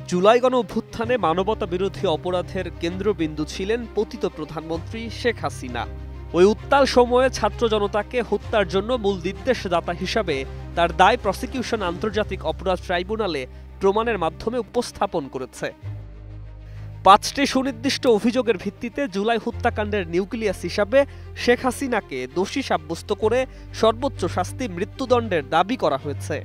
জুলাই গণঅভ্যুত্থানে মানবতা বিরোধী অপরাধের কেন্দ্রবিন্দু ছিলেন পতিত প্রধানমন্ত্রী শেখ হাসিনা। ওই উত্তাল সময়ে ছাত্র জনতাকে হত্যার জন্য মূল নির্দেশদাতা হিসাবে তার দায় প্রসিকিউশন আন্তর্জাতিক অপরাধ ট্রাইব্যুনালে প্রমাণের মাধ্যমে উপস্থাপন করেছে। ৫টি সুনির্দিষ্ট অভিযোগের ভিত্তিতে জুলাই হত্যাকাণ্ডের নিউক্লিয়াস হিসাবে শেখ হাসিনাকে দোষী সাব্যস্ত করে সর্বোচ্চ শাস্তি মৃত্যুদণ্ডের দাবি করা হয়েছে।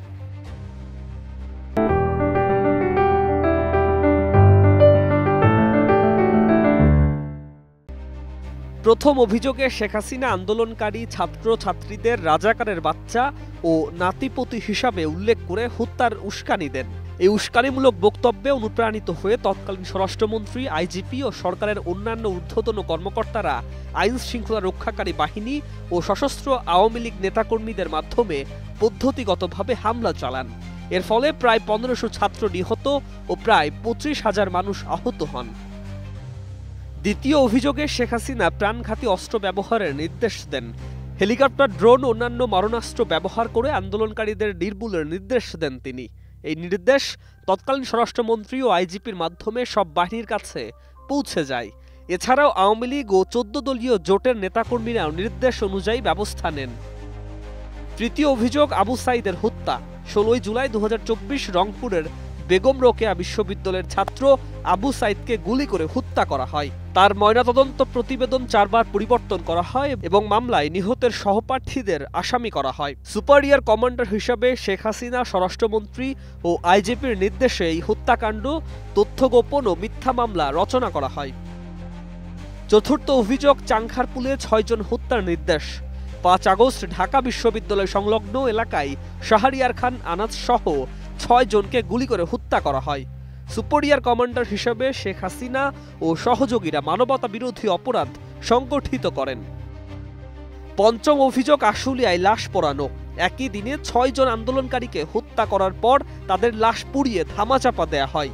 প্রথম অভিযোগে শেখ হাসিনা আন্দোলনকারী ছাত্রছাত্রীদের রাজাকারের বাচ্চা ও নাতিপতি হিসাবে উল্লেখ করে হত্যার উস্কানি দেন। এই উস্কানিমূলক বক্তব্যে অনুপ্রাণিত হয়ে তৎকালীন স্বরাষ্ট্রমন্ত্রী, আইজিপি ও সরকারের অন্যান্য ঊর্ধ্বতন কর্মকর্তারা আইন শৃঙ্খলা রক্ষাকারী বাহিনী ও সশস্ত্র আওয়ামী লীগ নেতাকর্মীদের মাধ্যমে পদ্ধতিগতভাবে হামলা চালান। এর ফলে প্রায় ১৫০০ ছাত্র নিহত ও প্রায় ২৫,০০০ মানুষ আহত হন। দ্বিতীয় অভিযোগে শেখ হাসিনা প্রাণঘাতী অস্ত্র ব্যবহারের নির্দেশ দেন। হেলিকপ্টার, ড্রোন ও অন্যান্য মারণাস্ত্র ব্যবহার করে আন্দোলনকারীদের নির্মূলের নির্দেশ দেন তিনি। এই নির্দেশ তৎকালীন স্বরাষ্ট্রমন্ত্রী ও আইজিপির মাধ্যমে সব বাহিনীর কাছে পৌঁছে যায়। এছাড়াও আওয়ামী লীগ ও ১৪ দলীয় জোটের নেতাকর্মীরাও নির্দেশ অনুযায়ী ব্যবস্থা নেন। তৃতীয় অভিযোগ আবু সাইদের হত্যা। ১৬ জুলাই ২০২৪ রংপুরের বেগম রোকেয়া বিশ্ববিদ্যালয়ের ছাত্র আবু সাইদকে গুলি করে হত্যা করা হয়। তার ময়নাতদন্ত প্রতিবেদন ৪ বার পরিবর্তন করা হয় এবং মামলায় নিহতের সহপাঠীদের আসামি করা হয়। সুপারিয়র কমান্ডার হিসাবে শেখ হাসিনা, স্বরাষ্ট্রমন্ত্রী ও আইজিপির নির্দেশে এই হত্যাকাণ্ড, তথ্য গোপন ও মিথ্যা মামলা রচনা করা হয়। চতুর্থ অভিযোগ চাংখারপুলে ৬ জন হত্যার নির্দেশ। ৫ আগস্ট ঢাকা বিশ্ববিদ্যালয় সংলগ্ন এলাকায় শাহরিয়ার খান আনাজ সহ ৬ জনকে গুলি করে হত্যা করা হয়। সুপারিয়র কমান্ডার হিসেবে শেখ হাসিনা ও সহযোগীরা মানবতা বিরোধী অপরাধ সংগঠিত করেন। পঞ্চম অভিযোগ আশুলিয়ায় লাশ পোড়ানো। একই দিনে ৬ জন আন্দোলনকারীকে হত্যা করার পর তাদের লাশ পুড়িয়ে ধামাচাপা দেয়া হয়।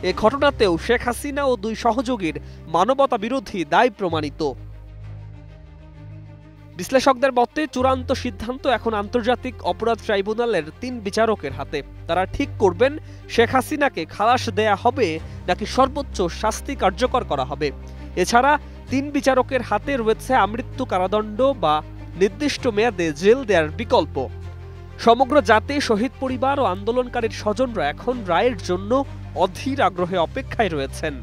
এ ঘটনাতেও শেখ হাসিনা ও ২ সহযোগীর মানবতা বিরোধী দায় প্রমাণিত। বিশ্লেষকদের মতে চূড়ান্ত সিদ্ধান্ত এখন আন্তর্জাতিক অপরাধ ট্রাইব্যুনালের ৩ বিচারকের হাতে। তারা ঠিক করবেন শেখ হাসিনাকে খালাস দেয়া হবে নাকি সর্বোচ্চ শাস্তি কার্যকর করা হবে। এছাড়া ৩ বিচারকের হাতে রয়েছে আমৃত্যু কারাদণ্ড বা নির্দিষ্ট মেয়াদে জেল দেওয়ার বিকল্প। সমগ্র জাতি, শহীদ পরিবার ও আন্দোলনকারীর স্বজনরা এখন রায়ের জন্য অধীর আগ্রহে অপেক্ষায় রয়েছেন।